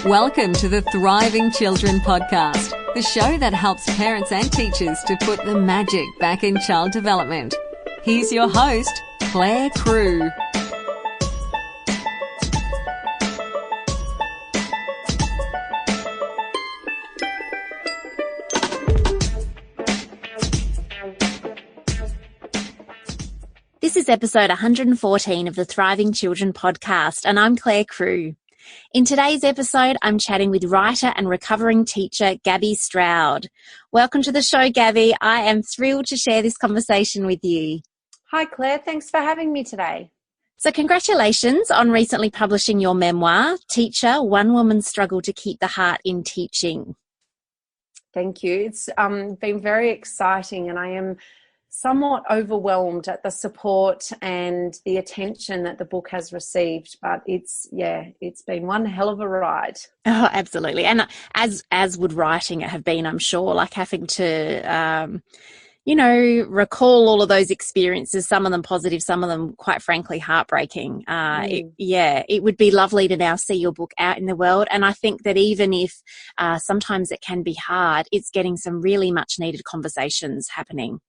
Welcome to the Thriving Children podcast, the show that helps parents and teachers to put the magic back in child development. Here's your host, Clare Crew. This is episode 114 of the Thriving Children podcast, and I'm Clare Crew. In today's episode, I'm chatting with writer and recovering teacher Gabbie Stroud. Welcome to the show, Gabbie. I am thrilled to share this conversation with you. Hi, Claire. Thanks for having me today. So congratulations on recently publishing your memoir, Teacher, One Woman's Struggle to Keep the Heart in Teaching. Thank you. It's been very exciting, and I am somewhat overwhelmed at the support and the attention that the book has received, but it's been one hell of a ride. Oh, absolutely. And as would writing it have been, I'm sure, like having to recall all of those experiences, some of them positive, some of them quite frankly heartbreaking. It would be lovely to now see your book out in the world, and I think that even if sometimes it can be hard, it's getting some really much needed conversations happening.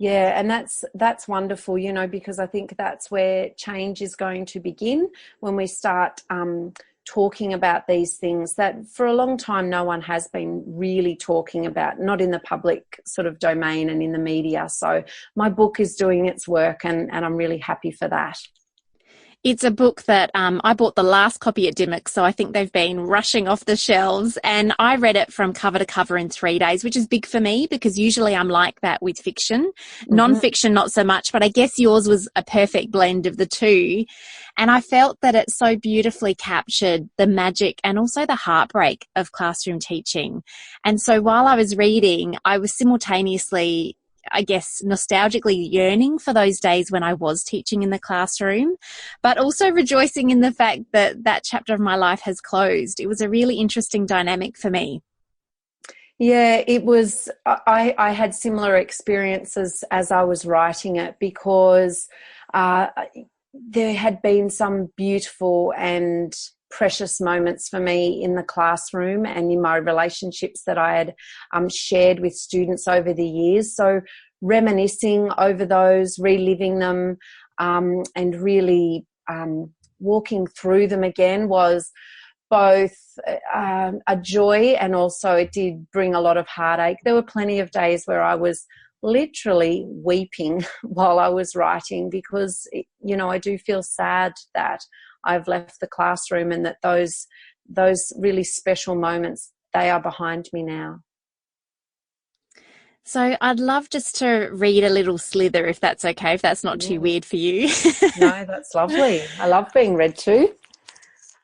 Yeah, and that's wonderful, because I think that's where change is going to begin when we start talking about these things that for a long time no one has been really talking about, not in the public sort of domain and in the media. So my book is doing its work, and I'm really happy for that. It's a book that I bought the last copy at Dimmock, so I think they've been rushing off the shelves, and I read it from cover to cover in 3 days, which is big for me because usually I'm like that with fiction. Non-fiction, not so much, but I guess yours was a perfect blend of the two. And I felt that it so beautifully captured the magic and also the heartbreak of classroom teaching. And so while I was reading, I was simultaneously, I guess, nostalgically yearning for those days when I was teaching in the classroom, but also rejoicing in the fact that that chapter of my life has closed. It was a really interesting dynamic for me. Yeah, it was. I had similar experiences as I was writing it because there had been some beautiful and precious moments for me in the classroom and in my relationships that I had shared with students over the years. So reminiscing over those, reliving them, and really walking through them again was both a joy, and also it did bring a lot of heartache. There were plenty of days where I was literally weeping while I was writing because, I do feel sad that I've left the classroom and that those really special moments, they are behind me now. So I'd love just to read a little slither, if that's okay, if that's not too weird for you. No, that's lovely. I love being read to.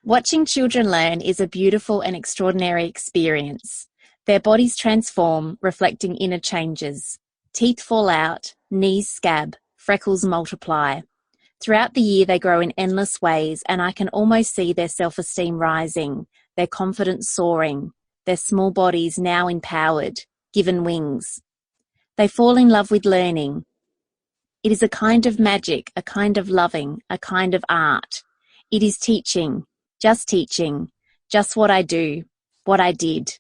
Watching children learn is a beautiful and extraordinary experience. Their bodies transform, reflecting inner changes. Teeth fall out, knees scab, freckles multiply. Throughout the year, they grow in endless ways, and I can almost see their self-esteem rising, their confidence soaring, their small bodies now empowered, given wings. They fall in love with learning. It is a kind of magic, a kind of loving, a kind of art. It is teaching, just what I do, what I did,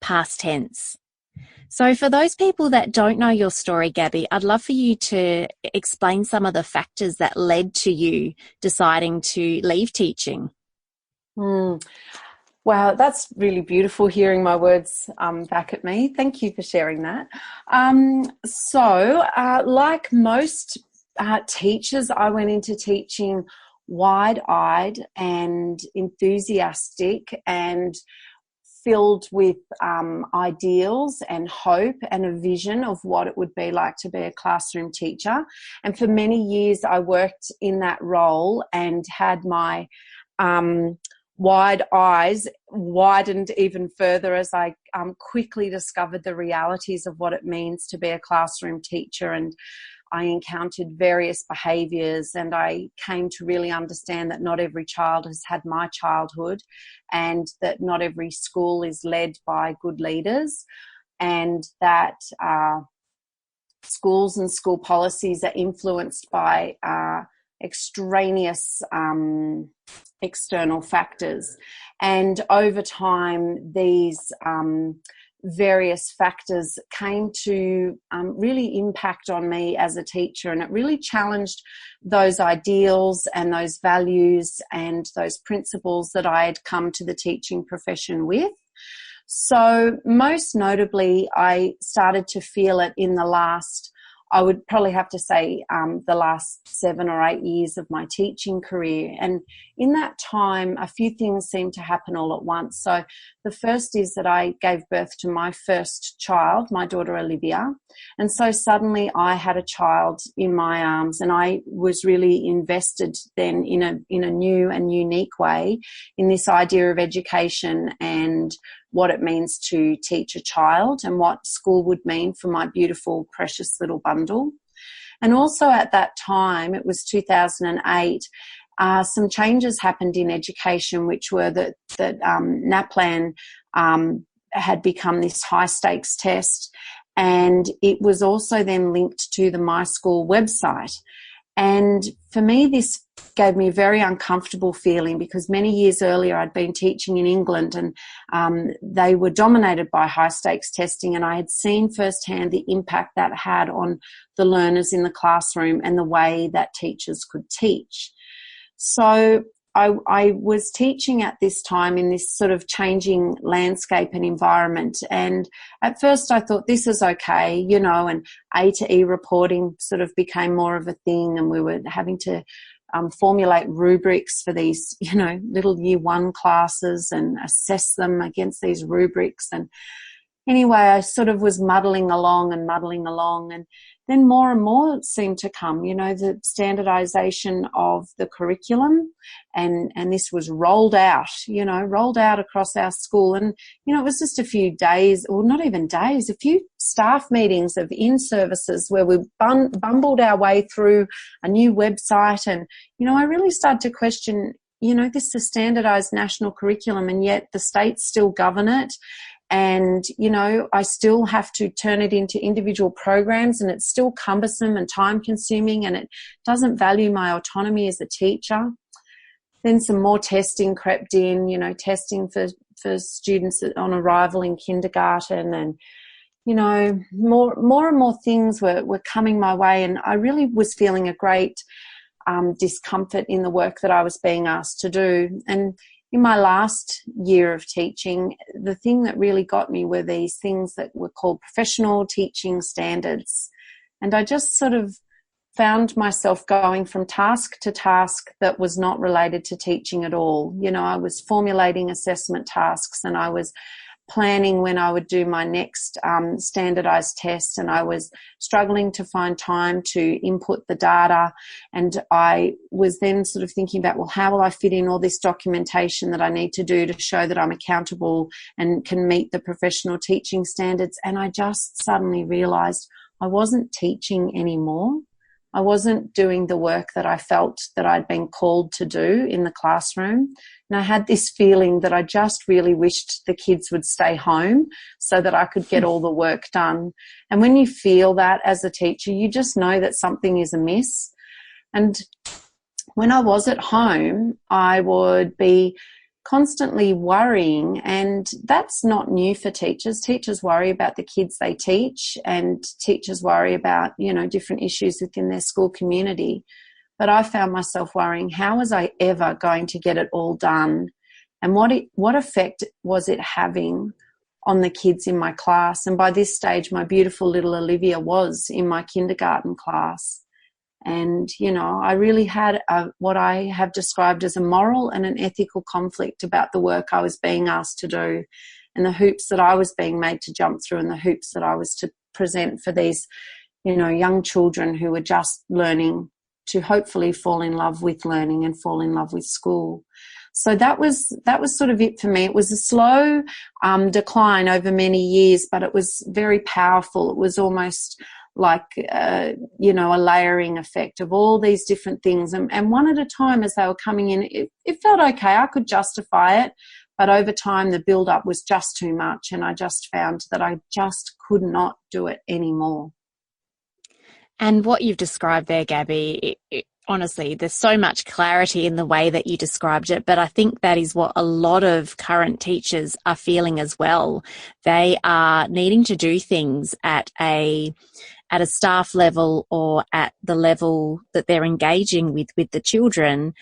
past tense. So for those people that don't know your story, Gabbie, I'd love for you to explain some of the factors that led to you deciding to leave teaching. Wow, that's really beautiful hearing my words back at me. Thank you for sharing that. Like most teachers, I went into teaching wide-eyed and enthusiastic and filled with ideals and hope and a vision of what it would be like to be a classroom teacher. And for many years I worked in that role and had my wide eyes widened even further as I quickly discovered the realities of what it means to be a classroom teacher. And I encountered various behaviours, and I came to really understand that not every child has had my childhood, and that not every school is led by good leaders, and that schools and school policies are influenced by extraneous external factors. And over time, these various factors came to really impact on me as a teacher, and it really challenged those ideals and those values and those principles that I had come to the teaching profession with. So most notably, I started to feel it in the last, I would probably have to say, the last 7 or 8 years of my teaching career. And in that time, a few things seemed to happen all at once. So the first is that I gave birth to my first child, my daughter Olivia. And so suddenly I had a child in my arms, and I was really invested then in a new and unique way in this idea of education and what it means to teach a child and what school would mean for my beautiful, precious little bundle. And also at that time, it was 2008, some changes happened in education, which were that NAPLAN had become this high-stakes test, and it was also then linked to the My School website. And for me, this gave me a very uncomfortable feeling, because many years earlier I'd been teaching in England, and they were dominated by high stakes testing, and I had seen firsthand the impact that had on the learners in the classroom and the way that teachers could teach. So I was teaching at this time in this sort of changing landscape and environment. And at first I thought, this is okay, you know, and A to E reporting sort of became more of a thing, and we were having to formulate rubrics for these, you know, little year 1 classes and assess them against these rubrics. And anyway, I sort of was muddling along, and then more and more seemed to come, you know, the standardization of the curriculum, and this was rolled out across our school. And, you know, it was just a few days, or not even days, a few staff meetings of in-services where we bumbled our way through a new website. And, you know, I really started to question, you know, this is a standardized national curriculum, and yet the states still govern it. And, you know, I still have to turn it into individual programs, and it's still cumbersome and time consuming, and it doesn't value my autonomy as a teacher. Then some more testing crept in, you know, testing for students on arrival in kindergarten, and, you know, more and more things were coming my way, and I really was feeling a great discomfort in the work that I was being asked to do. And in my last year of teaching, the thing that really got me were these things that were called professional teaching standards. And I just sort of found myself going from task to task that was not related to teaching at all. You know, I was formulating assessment tasks, and I was planning when I would do my next standardized test, and I was struggling to find time to input the data. And I was then sort of thinking about, well, how will I fit in all this documentation that I need to do to show that I'm accountable and can meet the professional teaching standards? And I just suddenly realized I wasn't teaching anymore. I wasn't doing the work that I felt that I'd been called to do in the classroom. And I had this feeling that I just really wished the kids would stay home so that I could get all the work done. And when you feel that as a teacher, you just know that something is amiss. And when I was at home, I would be constantly worrying, and that's not new for teachers. Teachers worry about the kids they teach, and teachers worry about, you know, different issues within their school community. But I found myself worrying, how was I ever going to get it all done? And what effect was it having on the kids in my class? And by this stage, my beautiful little Olivia was in my kindergarten class. And, you know, I really had what I have described as a moral and an ethical conflict about the work I was being asked to do, and the hoops that I was being made to jump through, and the hoops that I was to present for these, you know, young children who were just learning to hopefully fall in love with learning and fall in love with school. So that was sort of it for me. It was a slow decline over many years, but it was very powerful. It was almost like, you know, a layering effect of all these different things. And one at a time as they were coming in, it felt okay. I could justify it. But over time, the build-up was just too much, and I just found that I just could not do it anymore. And what you've described there, Gabbie, honestly, there's so much clarity in the way that you described it, but I think that is what a lot of current teachers are feeling as well. They are needing to do things at a staff level or at the level that they're engaging with the children,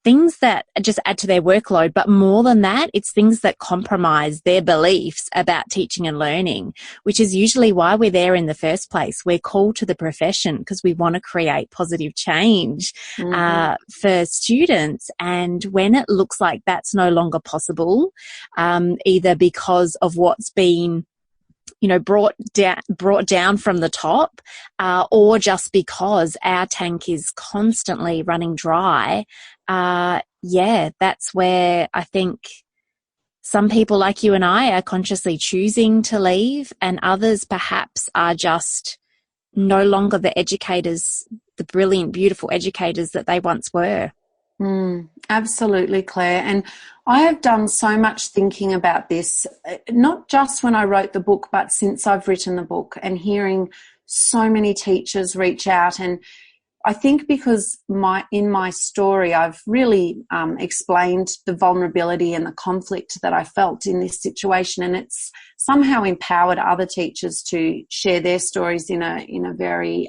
things that just add to their workload. But more than that, it's things that compromise their beliefs about teaching and learning, which is usually why we're there in the first place. We're called to the profession because we want to create positive change for students. And when it looks like that's no longer possible, either because of what's been brought down from the top, or just because our tank is constantly running dry, that's where I think some people like you and I are consciously choosing to leave, and others perhaps are just no longer the educators, the brilliant, beautiful educators that they once were. Absolutely, Claire. And I have done so much thinking about this, not just when I wrote the book, but since I've written the book, and hearing so many teachers reach out. And I think because in my story, I've really explained the vulnerability and the conflict that I felt in this situation, and it's somehow empowered other teachers to share their stories in a very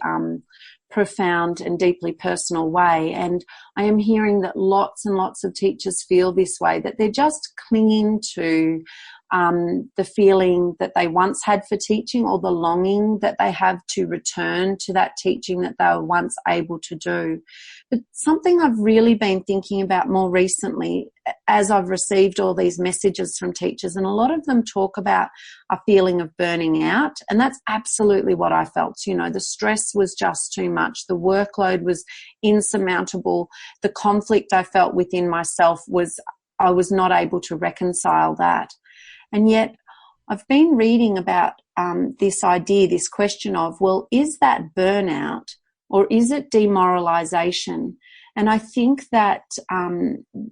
profound and deeply personal way. And I am hearing that lots and lots of teachers feel this way, that they're just clinging to the feeling that they once had for teaching, or the longing that they have to return to that teaching that they were once able to do. But something I've really been thinking about more recently, as I've received all these messages from teachers, and a lot of them talk about a feeling of burning out, and that's absolutely what I felt. The stress was just too much. The workload was insurmountable. The conflict I felt within myself I was not able to reconcile that. And yet I've been reading about this question of, well, is that burnout or is it demoralization? And I think that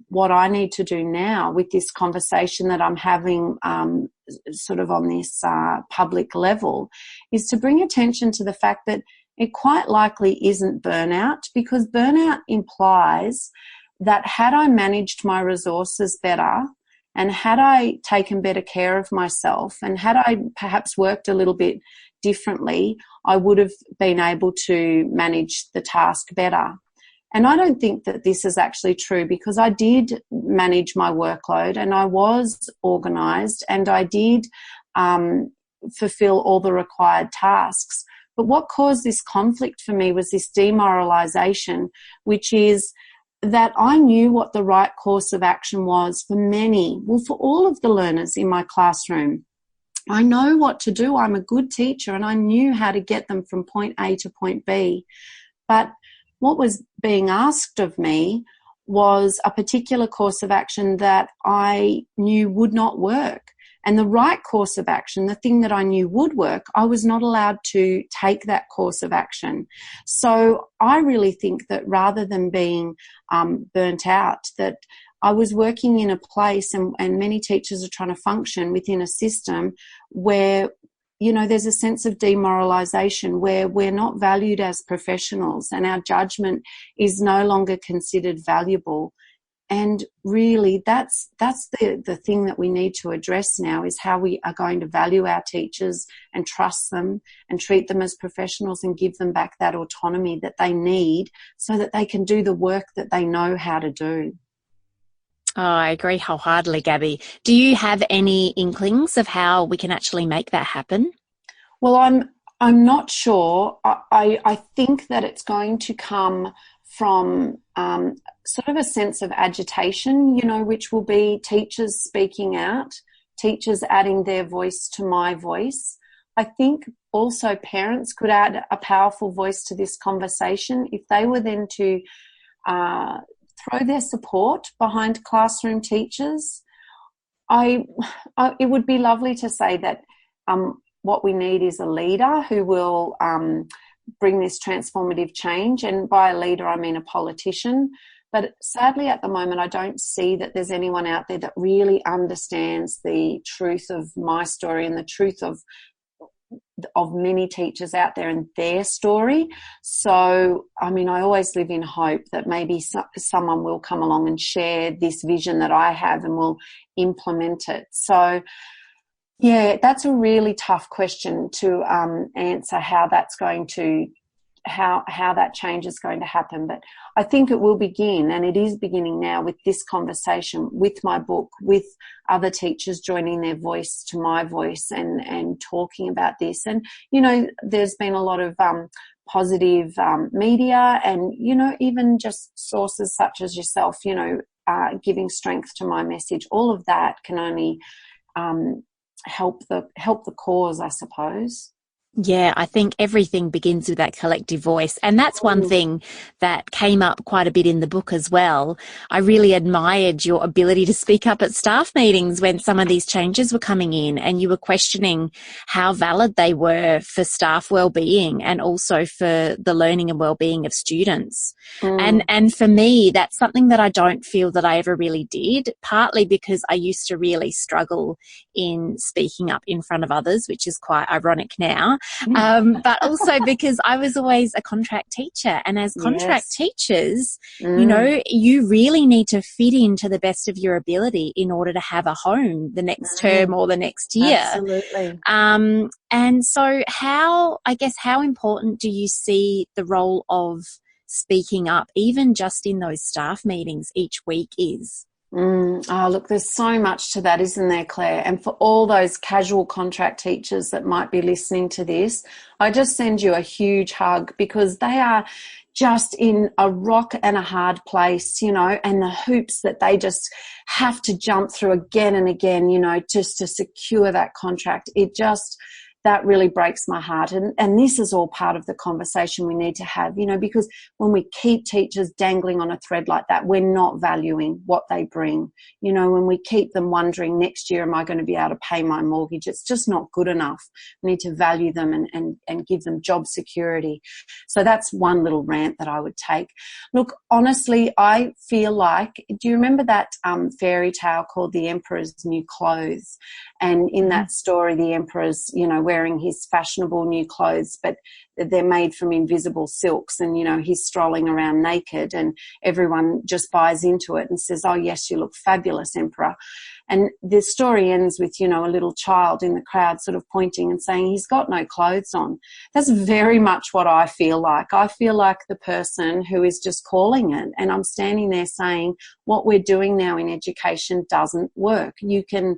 what I need to do now with this conversation that I'm having sort of on this public level is to bring attention to the fact that it quite likely isn't burnout, because burnout implies that had I managed my resources better, and had I taken better care of myself, and had I perhaps worked a little bit differently, I would have been able to manage the task better. And I don't think that this is actually true, because I did manage my workload, and I was organised, and I did fulfil all the required tasks. But what caused this conflict for me was this demoralisation, which is that I knew what the right course of action was for all of the learners in my classroom. I know what to do. I'm a good teacher, and I knew how to get them from point A to point B. But what was being asked of me was a particular course of action that I knew would not work. And the right course of action, the thing that I knew would work, I was not allowed to take that course of action. So I really think that rather than being burnt out, that I was working in a place, and many teachers are trying to function within a system where, there's a sense of demoralisation, where we're not valued as professionals and our judgment is no longer considered valuable. And really, that's the thing that we need to address now, is how we are going to value our teachers and trust them and treat them as professionals and give them back that autonomy that they need so that they can do the work that they know how to do. Oh, I agree wholeheartedly, Gabbie. Do you have any inklings of how we can actually make that happen? Well, I'm not sure. I think that it's going to come from sort of a sense of agitation, which will be teachers speaking out, teachers adding their voice to my voice. I think also parents could add a powerful voice to this conversation if they were then to throw their support behind classroom teachers. It would be lovely to say that what we need is a leader who will bring this transformative change. And by a leader, I mean a politician. But sadly, at the moment, I don't see that there's anyone out there that really understands the truth of my story and the truth of of many teachers out there and their story. So, I mean, I always live in hope that maybe someone will come along and share this vision that I have and will implement it. So, yeah, that's a really tough question to answer, how that's going to, how that change is going to happen. But I think it will begin, and it is beginning now, with this conversation, with my book, with other teachers joining their voice to my voice and talking about this. And, you know, there's been a lot of positive media and, you know, even just sources such as yourself, you know, giving strength to my message. All of that can only help the cause, I suppose. Yeah, I think everything begins with that collective voice. And that's one thing that came up quite a bit in the book as well. I really admired your ability to speak up at staff meetings when some of these changes were coming in, and you were questioning how valid they were for staff well-being and also for the learning and well-being of students. And for me, that's something that I don't feel that I ever really did, partly because I used to really struggle in speaking up in front of others, which is quite ironic now. But also because I was always a contract teacher, and as contract teachers, you know, you really need to fit into the best of your ability in order to have a home the next term or the next year. Absolutely. And so how important do you see the role of speaking up, even just in those staff meetings each week, is? Oh, look, there's so much to that, isn't there, Claire? And for all those casual contract teachers that might be listening to this, I just send you a huge hug, because they are just in a rock and a hard place, you know, and the hoops that they just have to jump through again and again, you know, just to secure that contract. That really breaks my heart. And this is all part of the conversation we need to have, you know, because when we keep teachers dangling on a thread like that, we're not valuing what they bring. You know, when we keep them wondering, next year, am I going to be able to pay my mortgage? It's just not good enough. We need to value them and give them job security. So that's one little rant that I would take. Look, honestly, I feel like, do you remember that fairy tale called The Emperor's New Clothes? And in that story, the emperor's, you know, wearing his fashionable new clothes, but they're made from invisible silks, and, you know, he's strolling around naked, and everyone just buys into it and says, oh, yes, you look fabulous, Emperor. And the story ends with, you know, a little child in the crowd sort of pointing and saying, he's got no clothes on. That's very much what I feel like. I feel like the person who is just calling it, and I'm standing there saying, what we're doing now in education doesn't work. You can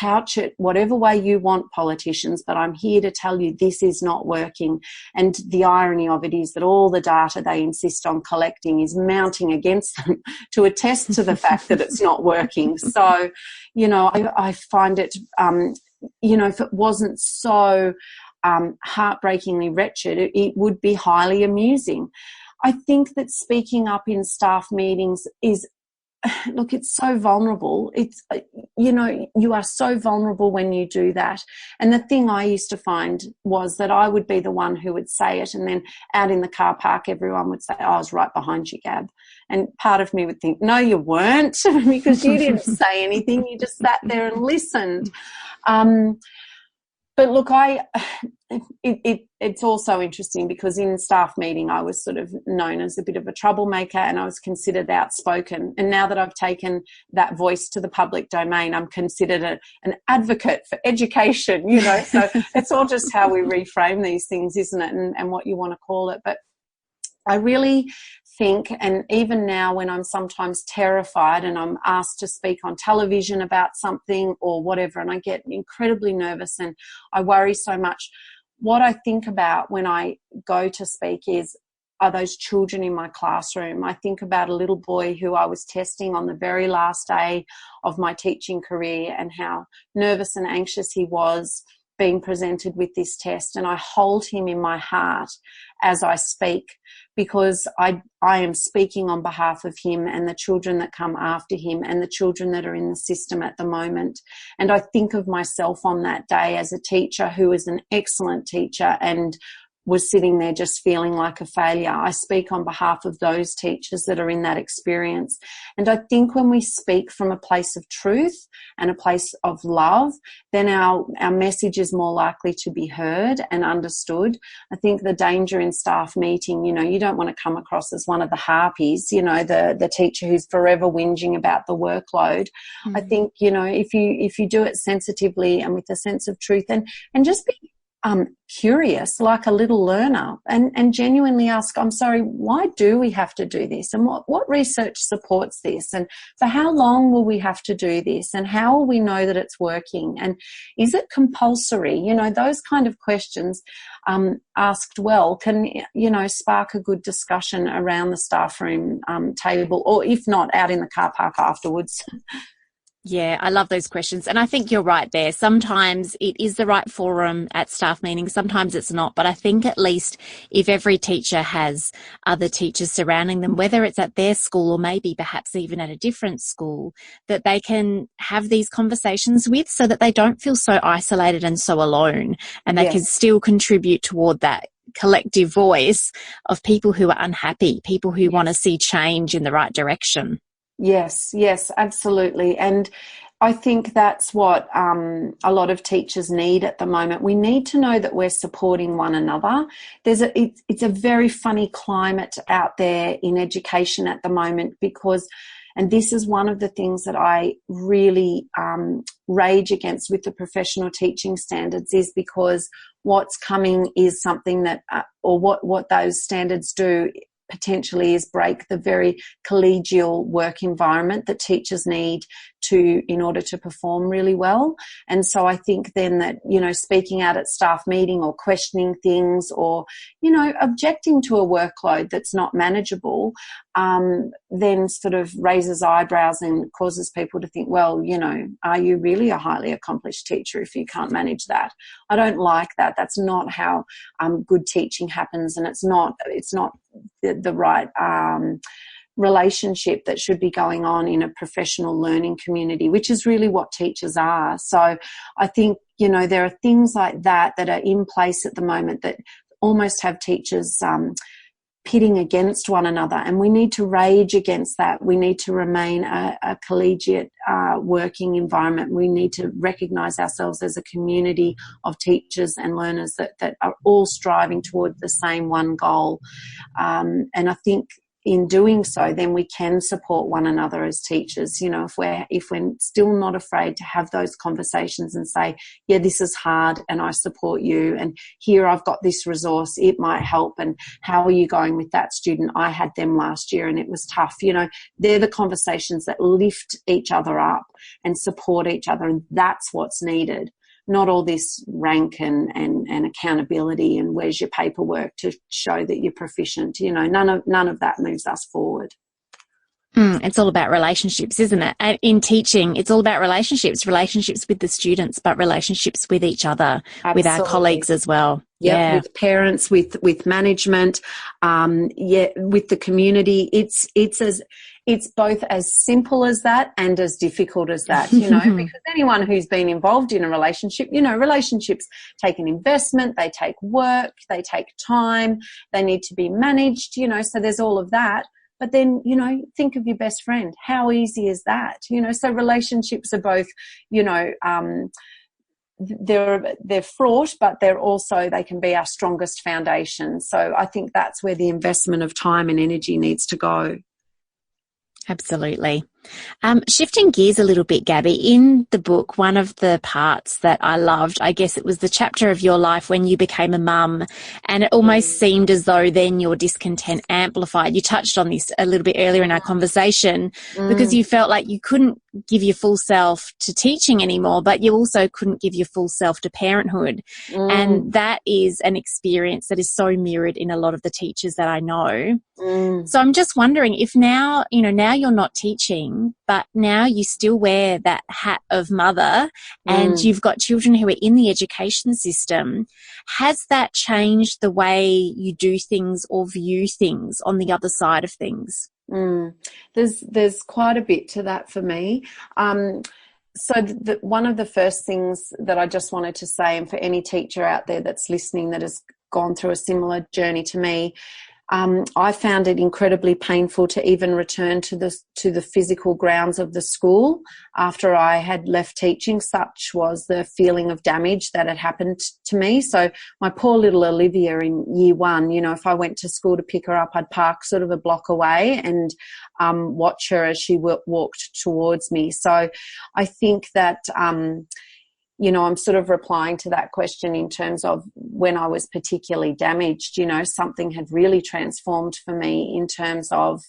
couch it whatever way you want, politicians, but I'm here to tell you this is not working. And the irony of it is that all the data they insist on collecting is mounting against them to attest to the fact that it's not working. So, you know, I find it, you know, if it wasn't so heartbreakingly wretched, it would be highly amusing. I think that speaking up in staff meetings is, look, it's so vulnerable. It's, you know, you are so vulnerable when you do that. And the thing I used to find was that I would be the one who would say it, and then out in the car park, everyone would say, oh, I was right behind you, Gab. And part of me would think, no, you weren't, because you didn't say anything. You just sat there and listened. But look, it's also interesting because in staff meeting I was sort of known as a bit of a troublemaker, and I was considered outspoken. And now that I've taken that voice to the public domain, I'm considered an advocate for education, you know. So it's all just how we reframe these things, isn't it, and what you want to call it. But I really think, and even now when I'm sometimes terrified and I'm asked to speak on television about something or whatever, and I get incredibly nervous and I worry so much, what I think about when I go to speak are those children in my classroom. I think about a little boy who I was testing on the very last day of my teaching career, and how nervous and anxious he was being presented with this test. And I hold him in my heart as I speak, because I am speaking on behalf of him and the children that come after him and the children that are in the system at the moment. And I think of myself on that day as a teacher who is an excellent teacher and was sitting there just feeling like a failure. I speak on behalf of those teachers that are in that experience. And I think when we speak from a place of truth and a place of love, then our message is more likely to be heard and understood. I think the danger in staff meeting, you don't want to come across as one of the harpies, the teacher who's forever whinging about the workload. I think, if you do it sensitively and with a sense of truth and just be curious, like a little learner, and genuinely ask, I'm sorry, why do we have to do this? And what research supports this? And for how long will we have to do this? And how will we know that it's working? And is it compulsory? Those kind of questions asked well can, spark a good discussion around the staff room table, or if not, out in the car park afterwards. Yeah, I love those questions. And I think you're right there. Sometimes it is the right forum at staff meetings. Sometimes it's not. But I think at least if every teacher has other teachers surrounding them, whether it's at their school or maybe perhaps even at a different school, that they can have these conversations with so that they don't feel so isolated and so alone, and they can still contribute toward that collective voice of people who are unhappy, people who want to see change in the right direction. Yes, absolutely. And I think that's what a lot of teachers need at the moment. We need to know that we're supporting one another. It's a very funny climate out there in education at the moment because, and this is one of the things that I really rage against with the professional teaching standards, is because what's coming is something that, or what those standards do potentially is break the very collegial work environment that teachers need in order to perform really well. And so I think then that, speaking out at staff meeting or questioning things or, objecting to a workload that's not manageable, then sort of raises eyebrows and causes people to think, well, are you really a highly accomplished teacher if you can't manage that? I don't like that. That's not how good teaching happens, and it's not the right relationship that should be going on in a professional learning community, which is really what teachers are. So I think, there are things like that are in place at the moment that almost have teachers pitting against one another, and we need to rage against that. We need to remain a collegiate working environment. We need to recognise ourselves as a community of teachers and learners that are all striving toward the same one goal. And I think in doing so, then we can support one another as teachers. If we're still not afraid to have those conversations and say, yeah, this is hard and I support you, and here I've got this resource, it might help, and how are you going with that student? I had them last year and it was tough. They're the conversations that lift each other up and support each other, and that's what's needed. Not all this rank and accountability and where's your paperwork to show that you're proficient. None of that moves us forward. It's all about relationships, isn't it? And in teaching, it's all about relationships with the students, but relationships with each other, Absolutely. With our colleagues as well. Yep, yeah, with parents, with management, with the community. It's both as simple as that and as difficult as that, because anyone who's been involved in a relationship, relationships take an investment, they take work, they take time, they need to be managed, so there's all of that. But then, think of your best friend. How easy is that? So relationships are both, they're fraught, but they can be our strongest foundation. So I think that's where the investment of time and energy needs to go. Absolutely. Shifting gears a little bit, Gabbie, in the book, one of the parts that I loved, I guess it was the chapter of your life when you became a mum, and it almost seemed as though then your discontent amplified. You touched on this a little bit earlier in our conversation because you felt like you couldn't give your full self to teaching anymore, but you also couldn't give your full self to parenthood. And that is an experience that is so mirrored in a lot of the teachers that I know. So I'm just wondering if now you're not teaching, but now you still wear that hat of mother and you've got children who are in the education system. Has that changed the way you do things or view things on the other side of things? There's quite a bit to that for me. So one of the first things that I just wanted to say, and for any teacher out there that's listening that has gone through a similar journey to me. I found it incredibly painful to even return to the physical grounds of the school after I had left teaching. Such was the feeling of damage that had happened to me. So my poor little Olivia in year 1, you know, if I went to school to pick her up, I'd park sort of a block away and watch her as she walked towards me. So I think that you know, I'm sort of replying to that question in terms of when I was particularly damaged, you know, something had really transformed for me in terms of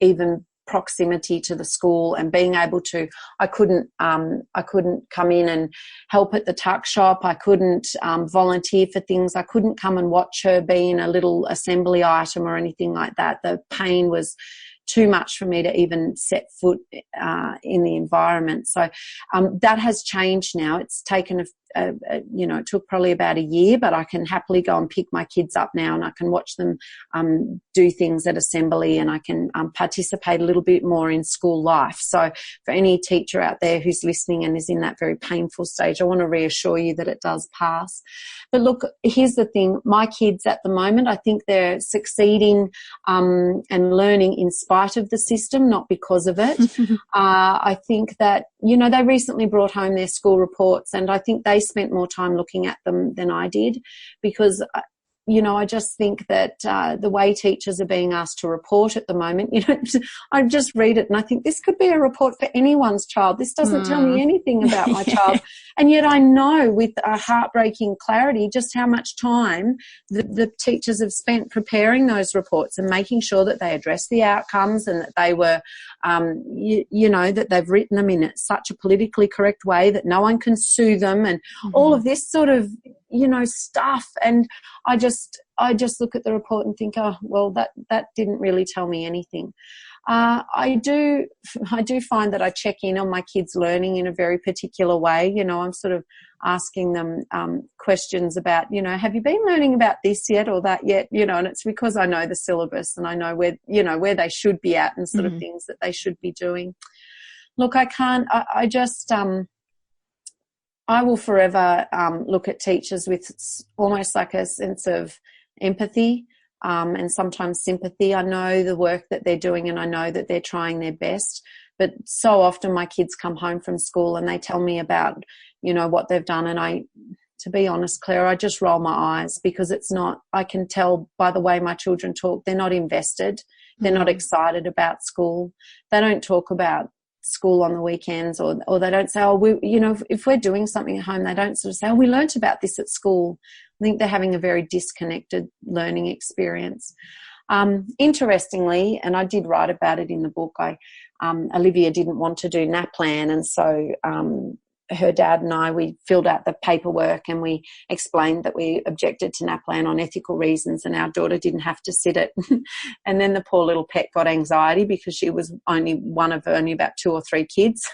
even proximity to the school and being able to, I couldn't come in and help at the tuck shop. I couldn't volunteer for things. I couldn't come and watch her be in a little assembly item or anything like that. The pain was too much for me to even set foot in the environment. So that has changed now. It's taken you know, it took probably about a year, but I can happily go and pick my kids up now, and I can watch them do things at assembly, and I can participate a little bit more in school life. So for any teacher out there who's listening and is in that very painful stage, I want to reassure you that it does pass. But look, here's the thing. My kids at the moment, I think they're succeeding and learning in spite of the system, not because of it. I think that, you know, they recently brought home their school reports, and I think they spent more time looking at them than I did, because you know, I just think that the way teachers are being asked to report at the moment, you know, I just read it and I think this could be a report for anyone's child. This doesn't tell me anything about my child. And yet I know with a heartbreaking clarity just how much time the teachers have spent preparing those reports and making sure that they address the outcomes and that they were, you know, that they've written them in such a politically correct way that no one can sue them, and all of this sort of, you know, stuff. And I just look at the report and think, oh, well, that didn't really tell me anything. I do find that I check in on my kids' learning in a very particular way. You know, I'm sort of asking them questions about, you know, have you been learning about this yet or that yet? You know, and it's because I know the syllabus and I know where, you know, where they should be at and sort of things that they should be doing. Look, I will forever look at teachers with almost like a sense of empathy and sometimes sympathy. I know the work that they're doing and I know that they're trying their best. But so often my kids come home from school and they tell me about, you know, what they've done. And to be honest, Claire, I just roll my eyes because it's not, I can tell by the way my children talk, they're not invested. They're not excited about school. They don't talk about school on the weekends, or they don't say, oh, you know, if we're doing something at home, they don't sort of say, oh, we learnt about this at school. I think they're having a very disconnected learning experience. Interestingly, and I did write about it in the book, Olivia didn't want to do NAPLAN, and so her dad and I, we filled out the paperwork and we explained that we objected to NAPLAN on ethical reasons, and our daughter didn't have to sit it. And then the poor little pet got anxiety because she was only one of only about 2 or 3 kids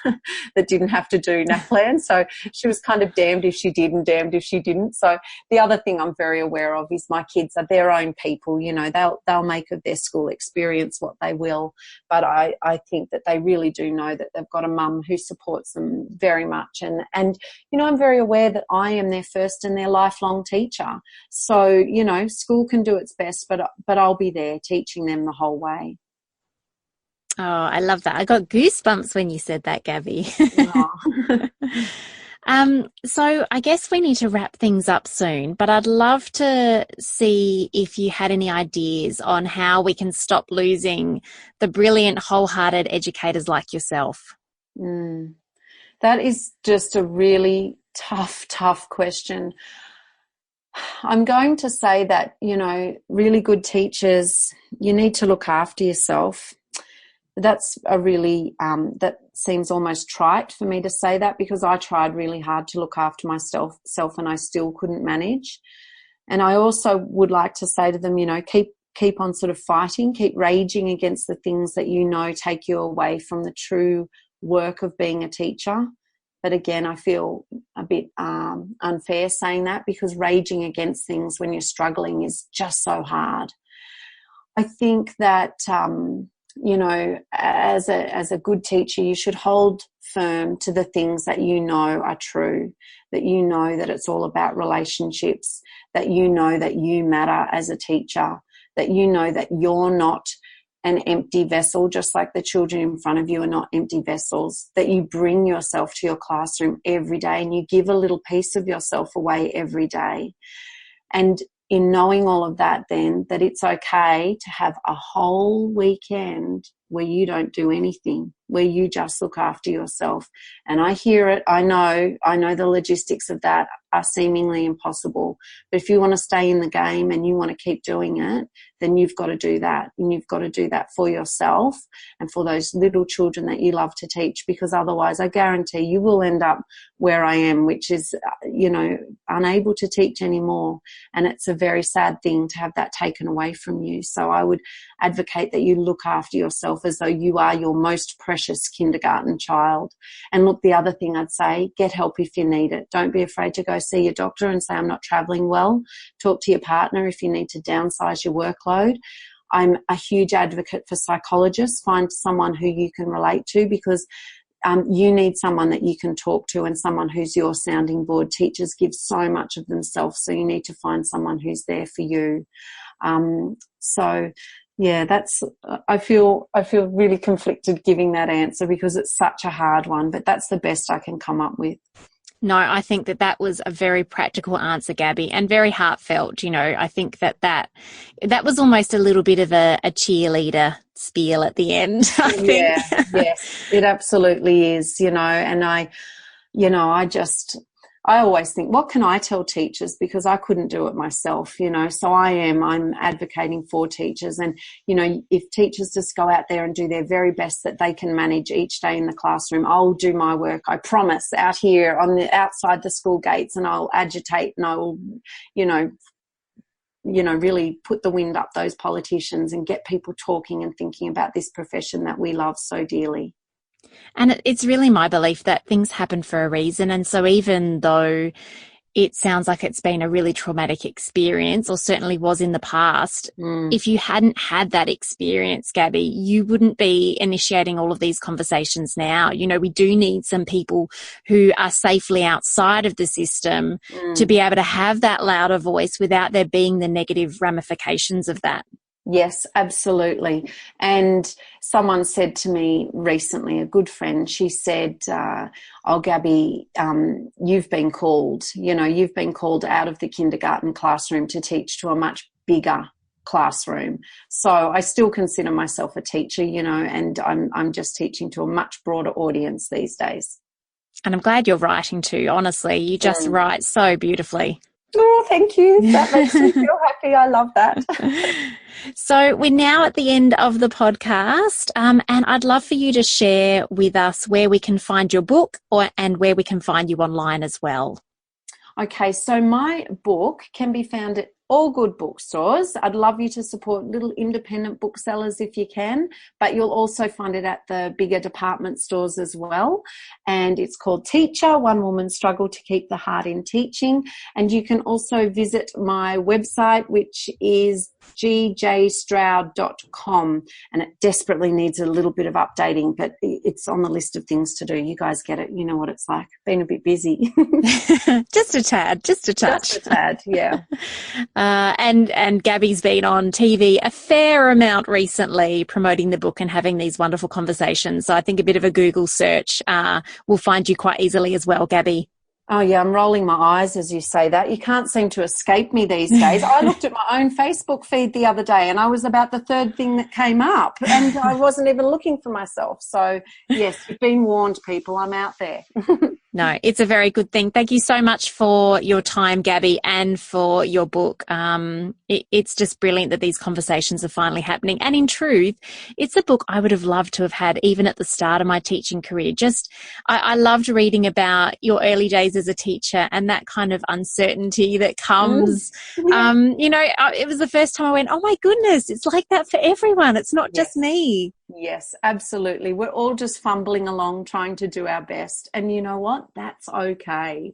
that didn't have to do NAPLAN. So she was kind of damned if she did and damned if she didn't. So the other thing I'm very aware of is my kids are their own people. You know, they'll make of their school experience what they will. But I think that they really do know that they've got a mum who supports them very much. And you know, I'm very aware that I am their first and their lifelong teacher. So, you know, school can do its best, but I'll be there teaching them the whole way. Oh, I love that. I got goosebumps when you said that, Gabbie. So I guess we need to wrap things up soon, but I'd love to see if you had any ideas on how we can stop losing the brilliant, wholehearted educators like yourself. That is just a really tough question. I'm going to say that, you know, really good teachers, you need to look after yourself. That's a really, that seems almost trite for me to say that, because I tried really hard to look after myself and I still couldn't manage. And I also would like to say to them, you know, keep on sort of fighting, keep raging against the things that you know take you away from the true work of being a teacher. But again, I feel a bit unfair saying that, because raging against things when you're struggling is just so hard. I think that, you know, as a good teacher, you should hold firm to the things that you know are true, that you know that it's all about relationships, that you know that you matter as a teacher, that you know that you're not an empty vessel, just like the children in front of you are not empty vessels, that you bring yourself to your classroom every day and you give a little piece of yourself away every day. And in knowing all of that, then, that it's okay to have a whole weekend where you don't do anything, where you just look after yourself. And I hear it. I know the logistics of that are seemingly impossible. But if you want to stay in the game and you want to keep doing it, then you've got to do that. And you've got to do that for yourself and for those little children that you love to teach, because otherwise I guarantee you will end up where I am, which is, unable to teach anymore. And it's a very sad thing to have that taken away from you. So I would advocate that you look after yourself as though you are your most precious kindergarten child. And look, the other thing I'd say, get help if you need it. Don't be afraid to go see your doctor and say, I'm not traveling well. Talk to your partner if you need to downsize your workload. I'm a huge advocate for psychologists. Find someone who you can relate to, because you need someone that you can talk to and someone who's your sounding board. Teachers give so much of themselves, so you need to find someone who's there for you. I feel really conflicted giving that answer because it's such a hard one, but that's the best I can come up with. No, I think that was a very practical answer, Gabbie, and very heartfelt. I think that was almost a little bit of a cheerleader spiel at the end, I think. Yeah, yes, it absolutely is, and I always think, what can I tell teachers? Because I couldn't do it myself, so I'm advocating for teachers. And, if teachers just go out there and do their very best that they can manage each day in the classroom, I'll do my work, I promise, out here on the outside the school gates, and I'll agitate and I will, really put the wind up those politicians and get people talking and thinking about this profession that we love so dearly. And it's really my belief that things happen for a reason. And so even though it sounds like it's been a really traumatic experience, or certainly was in the past, if you hadn't had that experience, Gabbie, you wouldn't be initiating all of these conversations now. We do need some people who are safely outside of the system to be able to have that louder voice without there being the negative ramifications of that. Yes, absolutely. And someone said to me recently, a good friend, she said, Gabbie, you've been called, you've been called out of the kindergarten classroom to teach to a much bigger classroom. So I still consider myself a teacher, and I'm just teaching to a much broader audience these days. And I'm glad you're writing too, honestly. You just write so beautifully. Oh, thank you. That makes me feel happy. I love that. So we're now at the end of the podcast, and I'd love for you to share with us where we can find your book and where we can find you online as well. Okay, so my book can be found at all good bookstores. I'd love you to support little independent booksellers if you can, but you'll also find it at the bigger department stores as well. And it's called Teacher, One Woman's Struggle to Keep the Heart in Teaching. And you can also visit my website, which is gjstroud.com, and it desperately needs a little bit of updating, but it's on the list of things to do. You guys get it. You know what it's like. Been a bit busy. Just a tad, just a touch. Just a tad, yeah. And Gabbie's been on TV a fair amount recently promoting the book and having these wonderful conversations. So I think a bit of a Google search will find you quite easily as well, Gabbie. Oh, yeah, I'm rolling my eyes as you say that. You can't seem to escape me these days. I looked at my own Facebook feed the other day and I was about the third thing that came up, and I wasn't even looking for myself. So, yes, you've been warned, people. I'm out there. No, it's a very good thing. Thank you so much for your time, Gabbie, and for your book. It's just brilliant that these conversations are finally happening. And in truth, it's a book I would have loved to have had even at the start of my teaching career. I loved reading about your early days as a teacher and that kind of uncertainty that comes. Yeah. It was the first time I went, oh my goodness, it's like that for everyone. It's not just me. Yes, absolutely. We're all just fumbling along trying to do our best. And you know what? That's okay.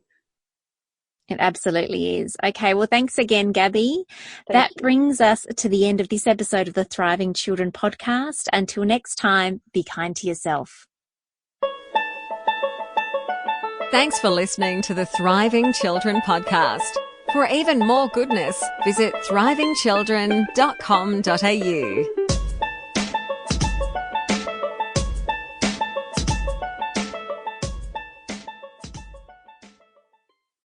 It absolutely is. Okay, well, thanks again, Gabbie. That brings us to the end of this episode of the Thriving Children podcast. Until next time, be kind to yourself. Thanks for listening to the Thriving Children podcast. For even more goodness, visit thrivingchildren.com.au.